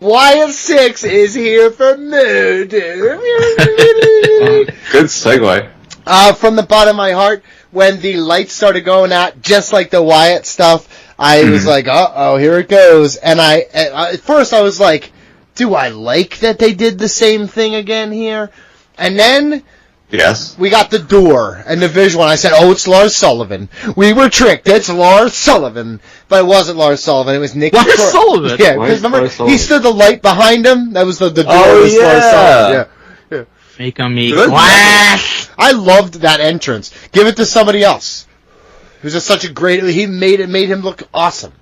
Wyatt Sicks is here for murder. Good segue. From the bottom of my heart, when the lights started going out, just like the Wyatt stuff, I was like, uh-oh, here it goes. And at first I was like, do I like that they did the same thing again here? And then... Yes. We got the door and the visual, and I said, oh, it's Lars Sullivan. We were tricked. It's Lars Sullivan. But it wasn't Lars Sullivan. It was Nick Sullivan? Yeah, because remember, he stood the light behind him. That was the door. Oh, was Lars Sullivan. Yeah. Make him eat glass. I loved that entrance. Give it to somebody else. It was just such a great... He made him look awesome.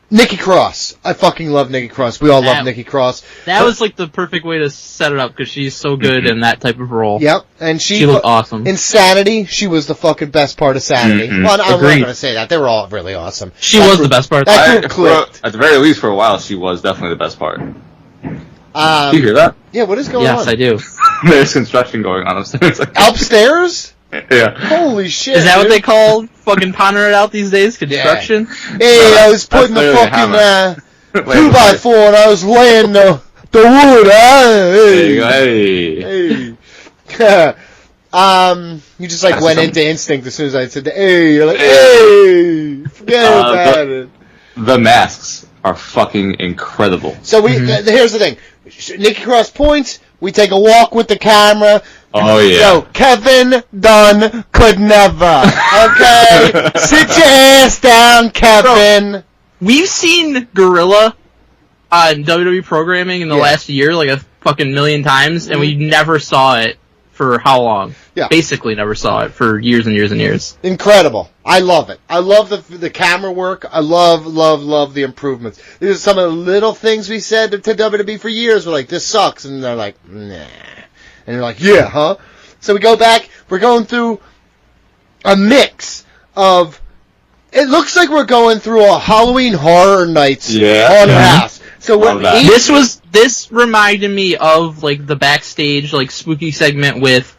Nikki Cross. I fucking love Nikki Cross. We all love Nikki Cross. That was like the perfect way to set it up because she's so good in that type of role. Yep, and she looked awesome. In Sanity, she was the fucking best part of Sanity. Well, I'm not going to say that. They were all really awesome. She was the best part. At the very least, for a while, she was definitely the best part. Do you hear that? Yeah, what is going on? Yes, I do. There's construction going on upstairs. Upstairs? Yeah. Holy shit. Is that what they call fucking pondering it out these days? Construction? Yeah. Hey, I was putting the fucking 2x4 and I was laying the wood, Hey. You just like went into instinct as soon as I said the hey, you're like, hey, forget about it. The masks are fucking incredible. So here's the thing. Nikki Cross points, we take a walk with the camera. Oh, yeah. So, Kevin Dunn could never. Okay? Sit your ass down, Kevin. Bro, we've seen Gorilla on WWE programming in the last year like a fucking million times, and we never saw it for how long? Yeah. Basically never saw it for years and years and years. Incredible. I love it. I love the camera work. I love the improvements. These are some of the little things we said to WWE for years. We're like, this sucks. And they're like, nah. And you're like, yeah, huh? So we go back. We're going through a mix of... It looks like we're going through a Halloween Horror Nights on House. So this reminded me of like the backstage like spooky segment with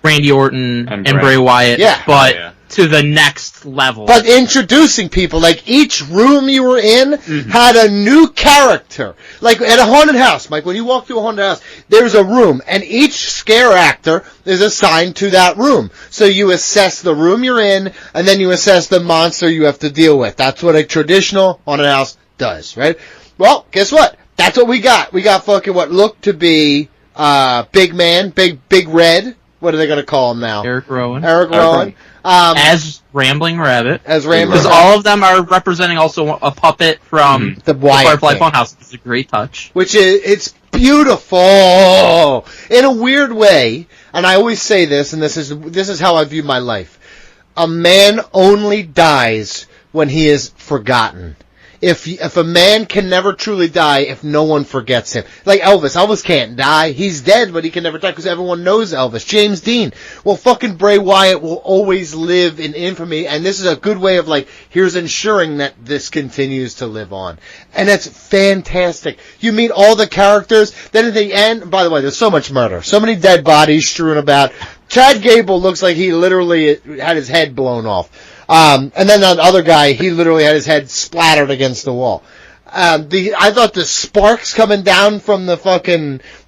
Randy Orton and Bray Wyatt, but to the next level. But introducing people, like each room you were in had a new character. Like at a haunted house, Mike, when you walk through a haunted house, there's a room, and each scare actor is assigned to that room. So you assess the room you're in, and then you assess the monster you have to deal with. That's what a traditional haunted house does, right? Well, guess what? That's what we got. We got fucking what looked to be Big Man, Big Red. What are they going to call him now? Eric Rowan. As Rambling Rabbit. Because all of them are representing also a puppet from the Firefly Funhouse. It's a great touch. Which is, it's beautiful in a weird way. And I always say this, and this is how I view my life. A man only dies when he is forgotten. If a man can never truly die if no one forgets him. Like Elvis can't die. He's dead, but he can never die because everyone knows Elvis. James Dean. Well, fucking Bray Wyatt will always live in infamy, and this is a good way of like, here's ensuring that this continues to live on. And that's fantastic. You meet all the characters, then at the end, by the way, there's so much murder. So many dead bodies strewn about. Chad Gable looks like he literally had his head blown off. And then that other guy, he literally had his head splattered against the wall. I thought the sparks coming down from the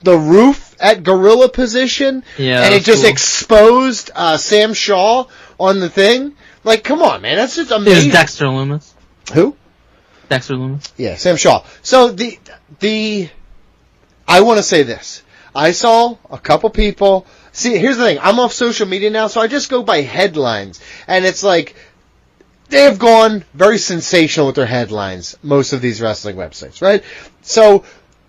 roof at gorilla position, and it just exposed Sam Shaw on the thing. Like, come on, man, that's just amazing. It was Dexter Lumis. Who? Dexter Lumis. Yeah, Sam Shaw. So I want to say this. I saw a couple people. See, here's the thing. I'm off social media now, so I just go by headlines. And it's like, they have gone very sensational with their headlines, most of these wrestling websites, right? So,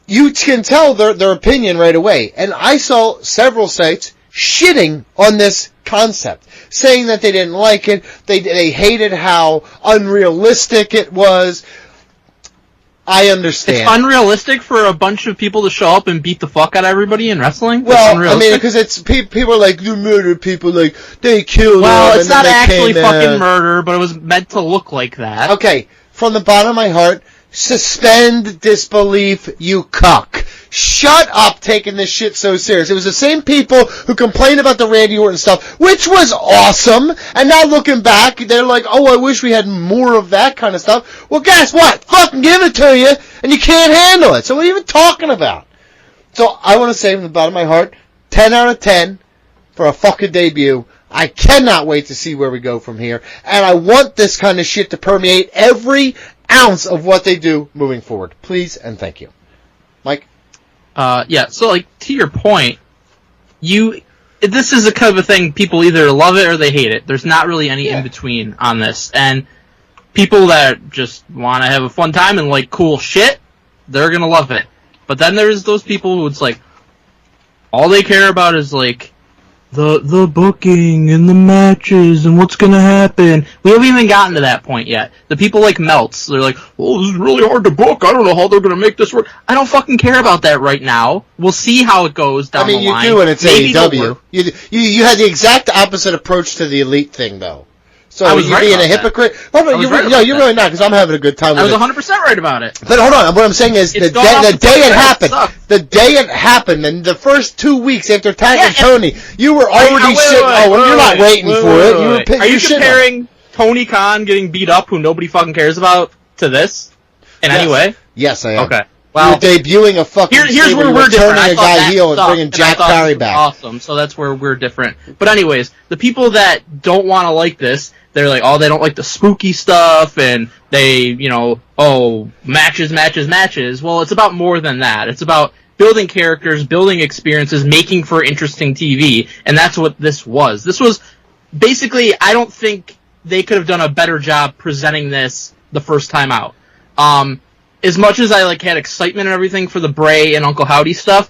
you can tell their opinion right away. And I saw several sites shitting on this concept, saying that they didn't like it, they hated how unrealistic it was. I understand. It's unrealistic for a bunch of people to show up and beat the fuck out of everybody in wrestling? Well, I mean, because it's people are like, you murder people, like, they killed them. Well, it's not actually fucking murder, but it was meant to look like that. Okay, from the bottom of my heart, suspend disbelief, you cuck. shut up taking this shit so serious. It was the same people who complained about the Randy Orton stuff, which was awesome, and now looking back, they're like, oh, I wish we had more of that kind of stuff. Well, guess what? Fucking give it to you, and you can't handle it. So what are you even talking about? So I want to say from the bottom of my heart, 10 out of 10 for a fucking debut. I cannot wait to see where we go from here, and I want this kind of shit to permeate every ounce of what they do moving forward. Please and thank you. Mike? Yeah, so, like, to your point, this is a kind of a thing, people either love it or they hate it. There's not really any in-between on this. And people that just want to have a fun time and like cool shit, they're gonna love it. But then there's those people who it's like, all they care about is, like, the booking and the matches and what's gonna happen. We haven't even gotten to that point yet. The people like Melts, they're like, oh, this is really hard to book. I don't know how they're gonna make this work. I don't fucking care about that right now. We'll see how it goes down the line. I mean, you do when it's AEW. You had the exact opposite approach to the Elite thing, though. So are you being a hypocrite? Hold on, you're really not, because I'm having a good time with it. I was 100% right about it. But hold on, what I'm saying is, the day it happened, and the first 2 weeks after tagging Tony, you were already shitting. You're not waiting for it. Are you comparing Tony Khan getting beat up, who nobody fucking cares about, to this? In any way? Yes, I am. Okay. Well, you're debuting a fucking here's where we're different. Turning a guy heel and bringing Jack Barry back. Awesome. So that's where we're different. But anyways, the people that don't want to like this, they're like, oh, they don't like the spooky stuff, and they, matches. Well, it's about more than that. It's about building characters, building experiences, making for interesting TV, and that's what this was. This was basically, I don't think they could have done a better job presenting this the first time out. As much as I had excitement and everything for the Bray and Uncle Howdy stuff,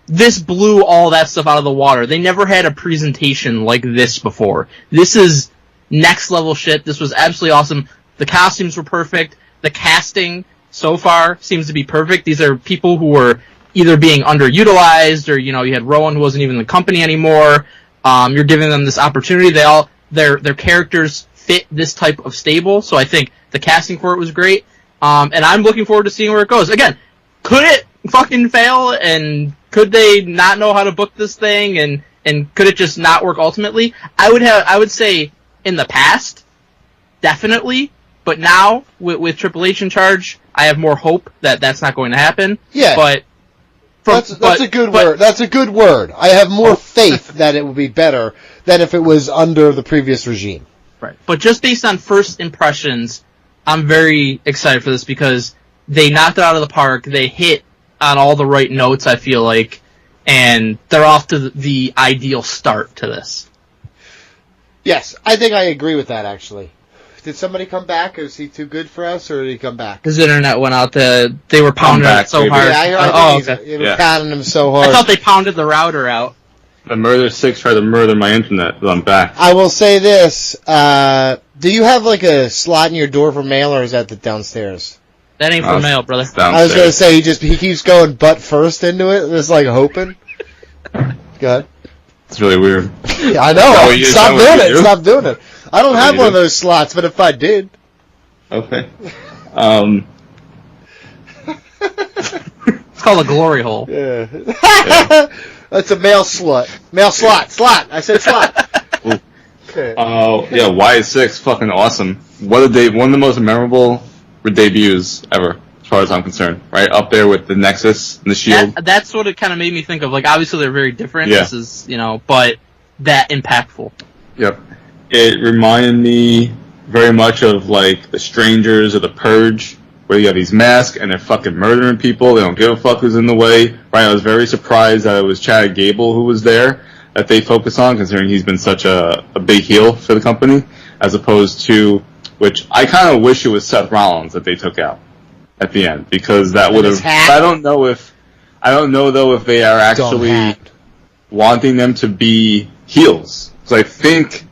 this blew all that stuff out of the water. They never had a presentation like this before. This is next level shit. This was absolutely awesome. The costumes were perfect. The casting so far seems to be perfect. These are people who were either being underutilized or, you had Rowan who wasn't even in the company anymore. You're giving them this opportunity. Their characters fit this type of stable. So I think the casting for it was great. And I'm looking forward to seeing where it goes. Again, could it fucking fail, and could they not know how to book this thing, and could it just not work ultimately? I would say in the past, definitely, but now with Triple H in charge, I have more hope that that's not going to happen. Yeah, but that's a good word. That's a good word. I have more faith that it would be better than if it was under the previous regime. Right, but just based on first impressions, I'm very excited for this because they knocked it out of the park. They hit on all the right notes, I feel like, and they're off to the ideal start to this. Yes, I think I agree with that, actually. Did somebody come back? Is he too good for us, or did he come back? His internet went out. They were pounding it so hard. Yeah, I think they were pounding him so hard. I thought they pounded the router out. The Murder 6 tried to murder my internet, but I'm back. I will say this. Do you have a slot in your door for mail, or is that downstairs? That ain't for mail, brother. I was going to say, he keeps going butt first into it, just hoping. Go ahead. It's really weird. Yeah, I know. Stop doing it. I don't have one of those slots, but if I did. Okay. It's called a glory hole. Yeah. That's a mail slot. Mail slot. Slot. I said slot. Okay. Yeah, Wyatt Sicks, fucking awesome. One of the most memorable debuts ever, as far as I'm concerned. Right up there with the Nexus and the Shield. That's what it kind of made me think of. Obviously they're very different. Yeah. This is, but that impactful. Yep. It reminded me very much of the Strangers or the Purge, where you have these masks and they're fucking murdering people. They don't give a fuck who's in the way. Right? I was very surprised that it was Chad Gable who was there that they focus on, considering he's been such a big heel for the company, as opposed to, which I kind of wish it was Seth Rollins that they took out at the end, because that would have. I don't know though if they are actually wanting them to be heels, because I think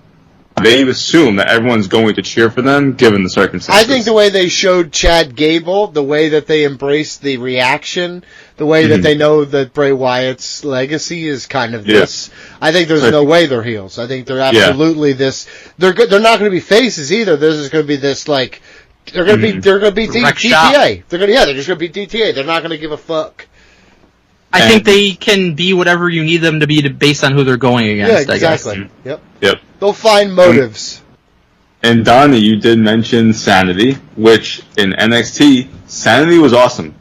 they assume that everyone's going to cheer for them, given the circumstances. I think the way they showed Chad Gable, the way that they embraced the reaction, the way that they know that Bray Wyatt's legacy is kind of this. I think there's no way they're heels. I think they're absolutely this. They're not going to be faces either. This is going to be this they're going to be DTA. They're just going to be DTA. They're not going to give a fuck. I think they can be whatever you need them to be based on who they're going against. Yeah, exactly. I guess. Yep. They'll find motives. And Donnie, you did mention Sanity, which in NXT, Sanity was awesome.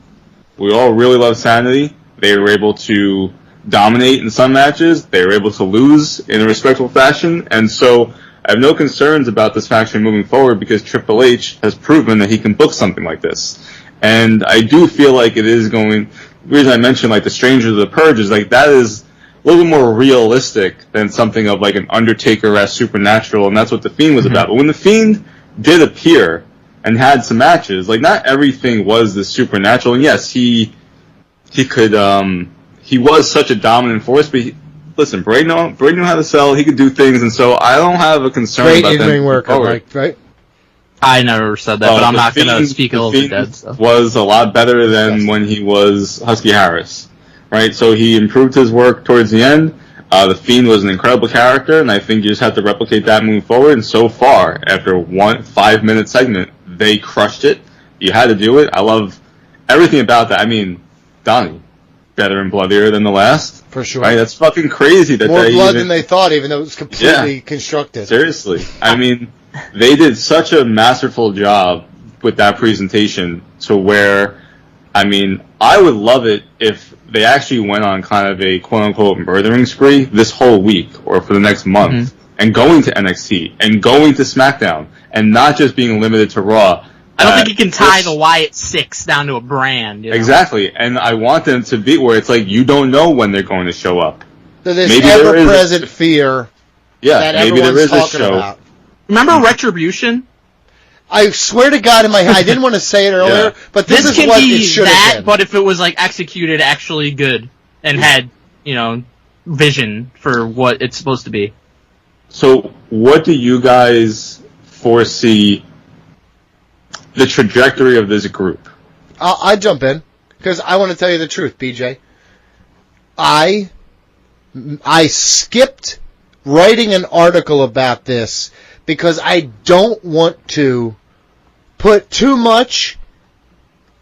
We all really love Sanity. They were able to dominate in some matches. They were able to lose in a respectful fashion. And so I have no concerns about this faction moving forward because Triple H has proven that he can book something like this. And I do feel like it is going... The reason I mentioned like the Strangers of the Purge is like that is a little bit more realistic than something of like an Undertaker-esque supernatural, and that's what The Fiend was about. But when The Fiend did appear and had some matches, like not everything was the supernatural. And yes, he could he was such a dominant force, but listen, Bray knew how to sell. He could do things, and so I don't have a concern Great about in-ring worker, right? I never said that, but I'm not going to speak ill of the dead. So. Was a lot better than when he was Husky Harris, right? So he improved his work towards the end. The Fiend was an incredible character, and I think you just have to replicate that moving forward. And so far, after 5-minute segment, they crushed it. You had to do it. I love everything about that. I mean, Donnie, better and bloodier than the last. For sure. Right? That's fucking crazy. That more blood than they thought, even though it was completely constructed. Seriously. I mean... They did such a masterful job with that presentation to where, I mean, I would love it if they actually went on kind of a quote-unquote murdering spree this whole week or for the next month and going to NXT and going to SmackDown and not just being limited to Raw. I don't think you can tie the Wyatt Sicks down to a brand. You know? Exactly, and I want them to be where it's like you don't know when they're going to show up. So this ever-present fear that maybe there everyone's is a talking show. about. Remember Retribution? I swear to God, I didn't want to say it earlier, but this is what it should have been. But if it was like executed actually good and had, vision for what it's supposed to be. So, what do you guys foresee the trajectory of this group? I'll jump in because I want to tell you the truth, BJ. I skipped writing an article about this because I don't want to put too much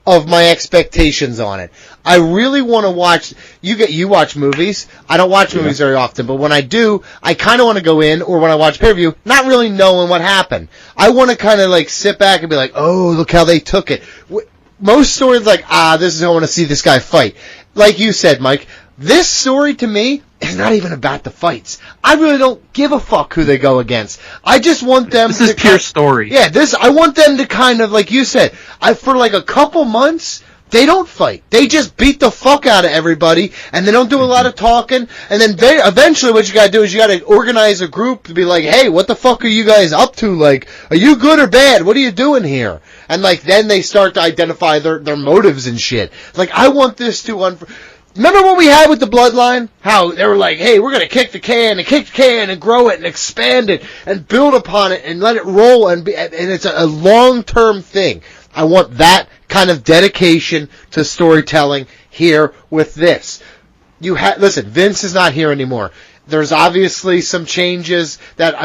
of my expectations on it. I really want to watch. You watch movies. I don't watch movies very often, but when I do, I kind of want to go in, or when I watch pay-per-view, not really knowing what happened. I want to kind of like sit back and be like, oh, look how they took it. Most stories like, this is how I want to see this guy fight. Like you said, Mike, this story to me is not even about the fights. I really don't give a fuck who they go against. I just want them This is pure story. Yeah, I want them to kind of, like you said, for like a couple months, they don't fight. They just beat the fuck out of everybody, and they don't do a lot of talking, and then eventually what you gotta do is you gotta organize a group to be like, hey, what the fuck are you guys up to? Like, are you good or bad? What are you doing here? And like, then they start to identify their motives and shit. Like, I want this to remember what we had with the Bloodline? How they were like, hey, we're going to kick the can and grow it and expand it and build upon it and let it roll and it's a long-term thing. I want that kind of dedication to storytelling here with this. Listen, Vince is not here anymore. There's obviously some changes that,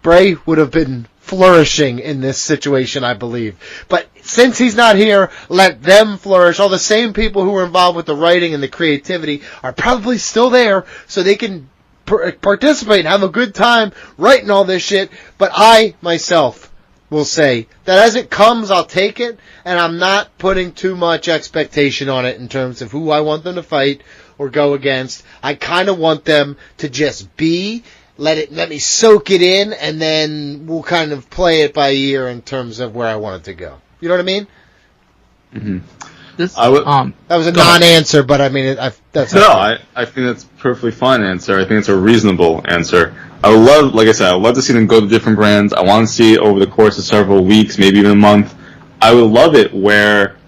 Bray would have been flourishing in this situation, I believe. But since he's not here, let them flourish. All the same people who were involved with the writing and the creativity are probably still there, so they can participate and have a good time writing all this shit. But I, myself, will say that as it comes, I'll take it, and I'm not putting too much expectation on it in terms of who I want them to fight or go against. I kind of want them to just be... Let me soak it in, and then we'll kind of play it by ear in terms of where I want it to go. You know what I mean? Mm-hmm. That was a non-answer, but I think that's a perfectly fine answer. I think it's a reasonable answer. I would love, like I said, I would love to see them go to different brands. I want to see it over the course of several weeks, maybe even a month. I would love it where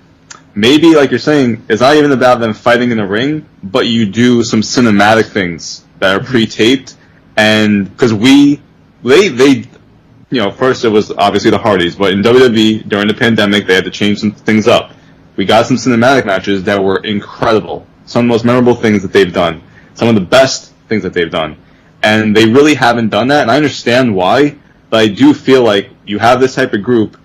maybe, like you're saying, it's not even about them fighting in the ring, but you do some cinematic things that are pre-taped. And because first it was obviously the Hardys, but in WWE during the pandemic they had to change some things up. We got some cinematic matches that were incredible, some of the most memorable things that they've done, some of the best things that they've done, and they really haven't done that. And I understand why, but I do feel like you have this type of group.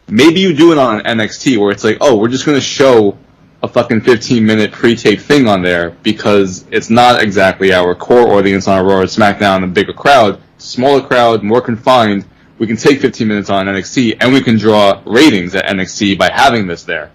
Maybe you do it on NXT where it's like, oh, we're just going to show a fucking 15-minute pre-tape thing on there because it's not exactly our core audience on Raw or SmackDown, a bigger crowd, smaller crowd, more confined. We can take 15 minutes on NXT, and we can draw ratings at NXT by having this there.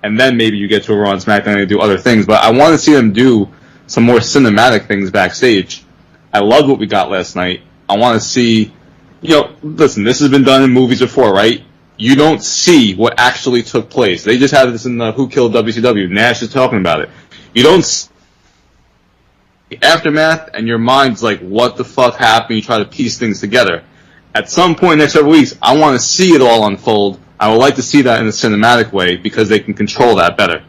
And then maybe you get to a Raw and SmackDown and do other things. But I want to see them do some more cinematic things backstage. I loved what we got last night. I want to see, listen, this has been done in movies before, right? You don't see what actually took place. They just had this in the Who Killed WCW. Nash is talking about it. You don't see the aftermath, and your mind's like, what the fuck happened? You try to piece things together. At some point next several weeks, I want to see it all unfold. I would like to see that in a cinematic way because they can control that better.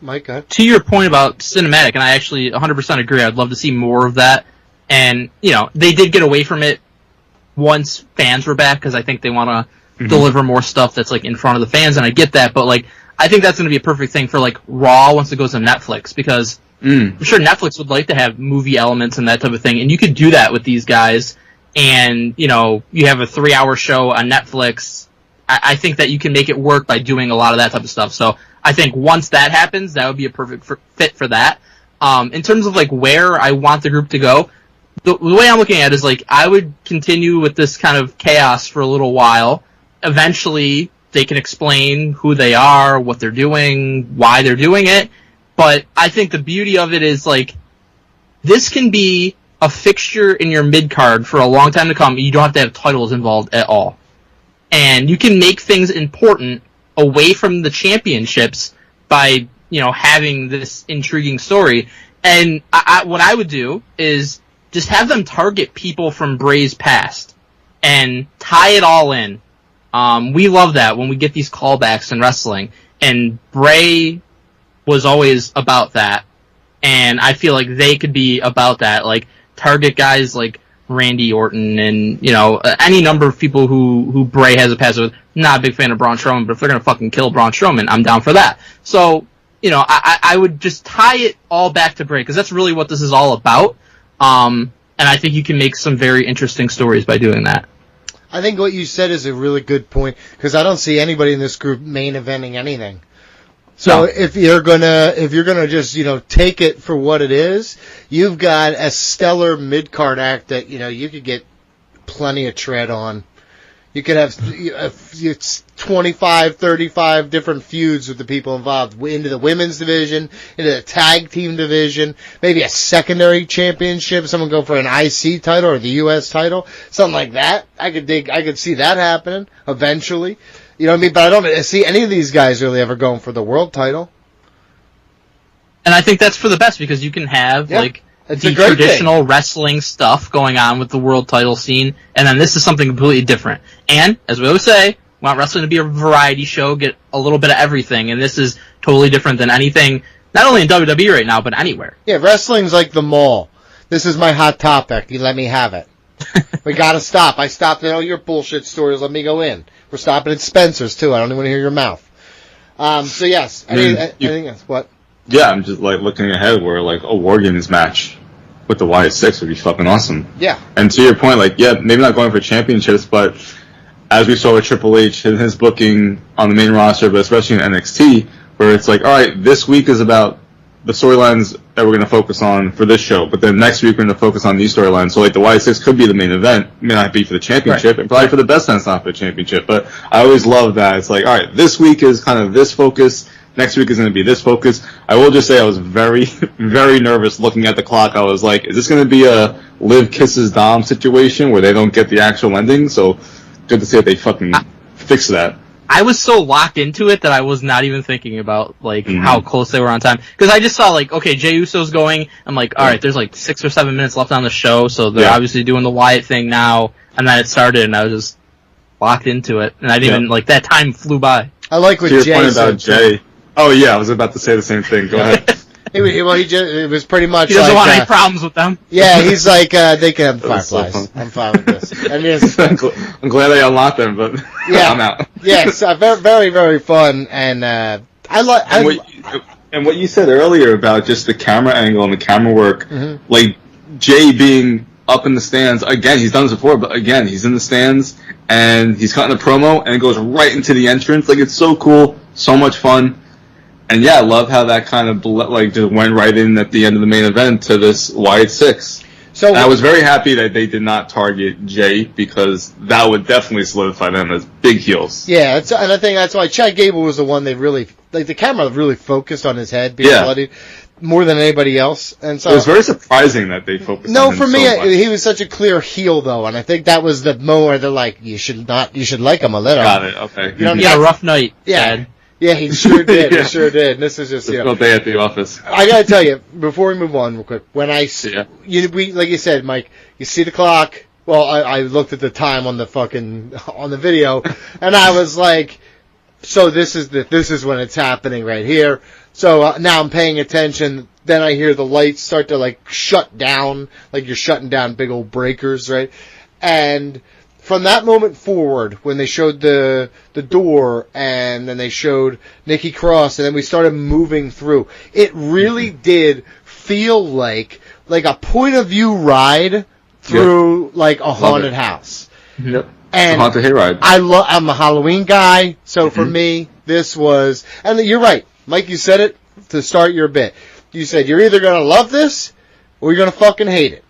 Mike, to your point about cinematic, and I actually 100% agree, I'd love to see more of that. And, they did get away from it once fans were back because I think they want to deliver more stuff that's, like, in front of the fans, and I get that. But, like, I think that's going to be a perfect thing for, like, Raw once it goes to Netflix because I'm sure Netflix would like to have movie elements and that type of thing, and you could do that with these guys. And, you have a 3-hour show on Netflix. I think that you can make it work by doing a lot of that type of stuff. So I think once that happens, that would be a perfect fit for that. In terms of, like, where I want the group to go, the way I'm looking at it is, like, I would continue with this kind of chaos for a little while. Eventually, they can explain who they are, what they're doing, why they're doing it. But I think the beauty of it is, like, this can be a fixture in your mid-card for a long time to come. You don't have to have titles involved at all. And you can make things important away from the championships by, having this intriguing story. And what I would do is just have them target people from Bray's past and tie it all in. We love that when we get these callbacks in wrestling. And Bray was always about that. And I feel like they could be about that. Like, target guys like Randy Orton and, any number of people who Bray has a past with. Not a big fan of Braun Strowman, but if they're going to fucking kill Braun Strowman, I'm down for that. So, I would just tie it all back to Bray, because that's really what this is all about. And I think you can make some very interesting stories by doing that. I think what you said is a really good point, because I don't see anybody in this group main eventing anything. So if you're gonna just, take it for what it is, you've got a stellar mid-card act that, you could get plenty of tread on. You could have 25, 35 different feuds with the people involved into the women's division, into the tag team division, maybe a secondary championship, someone go for an IC title or the US title, something like that. I could see that happening eventually. You know what I mean? But I don't see any of these guys really ever going for the world title. And I think that's for the best, because you can have, the traditional wrestling stuff going on with the world title scene, and then this is something completely different. And, as we always say, we want wrestling to be a variety show, get a little bit of everything, and this is totally different than anything, not only in WWE right now, but anywhere. Yeah, wrestling's like the mall. This is my hot topic. You let me have it. We gotta stop. I stopped at all your bullshit stores. Let me go in. We're stopping at Spencer's, too. I don't even want to hear your mouth. So, yes. Anything else? What? Yeah, I'm just, looking ahead where, a War Games match with the Wyatt Sicks would be fucking awesome. Yeah. And to your point, maybe not going for championships, but as we saw with Triple H in his booking on the main roster, but especially in NXT, where it's all right, this week is about the storylines that we're going to focus on for this show, but then next week we're going to focus on these storylines. So, the Wyatt Sicks could be the main event. It may not be for the championship, and probably for the best sense not for the championship, but I always love that. It's all right, this week is kind of this focus, next week is going to be this focus. I will just say I was very, very nervous looking at the clock. I was like, is this going to be a Liv kisses Dom situation where they don't get the actual ending? So, good to see that they fucking fix that. I was so locked into it that I was not even thinking about, how close they were on time. Because I just saw, okay, Jey Uso's going. I'm like, alright, there's 6 or 7 minutes left on the show, so they're obviously doing the Wyatt thing now. And then it started, and I was just locked into it. And I didn't even, that time flew by. I like what Jay said. About Jay. Oh, yeah, I was about to say the same thing. Go ahead. It was pretty much he doesn't want any problems with them. Yeah, he's like, they can have fireflies. I'm fine with this. I'm glad I unlocked them, but I'm out. Yes, very, very, very fun, and And what you said earlier about just the camera angle and the camera work, Jay being up in the stands, again, he's done this before, but again, he's in the stands, and he's cutting a promo, and it goes right into the entrance. It's so cool So much fun. And yeah, I love how that kind of just went right in at the end of the main event to this Wyatt Sicks. So and I was very happy that they did not target Jay, because that would definitely solidify them as big heels. Yeah, and I think that's why Chad Gable was the one they really, the camera really focused on his head being bloodied more than anybody else. And so it was very surprising that they focused on him for me, so much. he was such a clear heel, though, and I think that was the moment where they're like, you should like him a little. Got it, okay. You had a rough night, Chad. Yeah, he sure did. He sure did. And this is just, a day at the office. I gotta tell you, before we move on real quick, when I see, like you said, Mike, you see the clock. Well, I looked at the time on the video, and I was like, so this is when it's happening right here. So now I'm paying attention. Then I hear the lights start to shut down, like you're shutting down big old breakers, right? And from that moment forward, when they showed the door, and then they showed Nikki Cross, and then we started moving through, it really did feel like a point of view ride through a haunted house. Yep. And haunted hayride. I'm a Halloween guy, so for me, this was, and you're right, Mike, you said it to start your bit. You said you're either gonna love this or you're gonna fucking hate it.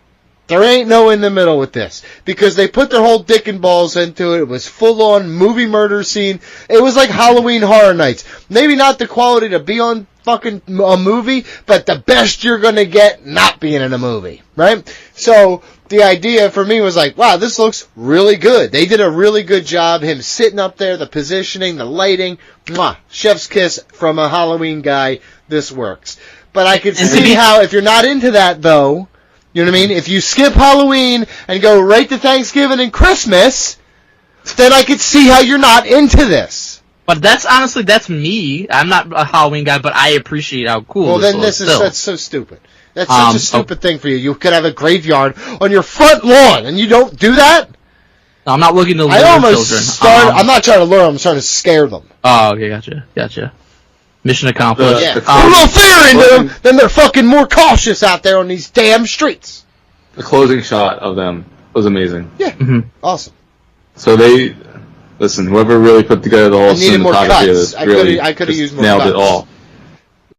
There ain't no in the middle with this, because they put their whole dick and balls into it. It was full-on movie murder scene. It was like Halloween Horror Nights. Maybe not the quality to be on fucking a movie, but the best you're gonna get not being in a movie, right? So the idea for me was like, wow, this looks really good. They did a really good job. Him sitting up there, the positioning, the lighting, chef's kiss from a Halloween guy. This works. But I could see how, if you're not into that, though, you know what I mean? If you skip Halloween and go right to Thanksgiving and Christmas, then I could see how you're not into this. But that's me. I'm not a Halloween guy, but I appreciate how cool this was. Well, then that's so stupid. That's such a stupid thing for you. You could have a graveyard on your front lawn, and you don't do that? No, I'm not looking to lure children. I'm not trying to lure them. I'm trying to scare them. Oh, okay, gotcha. Mission accomplished. Put a little fear into them, then they're fucking more cautious out there on these damn streets. The closing shot of them was amazing. Yeah, awesome. So whoever really put together the whole cinematography of this really I could have used more nailed cuts. it all.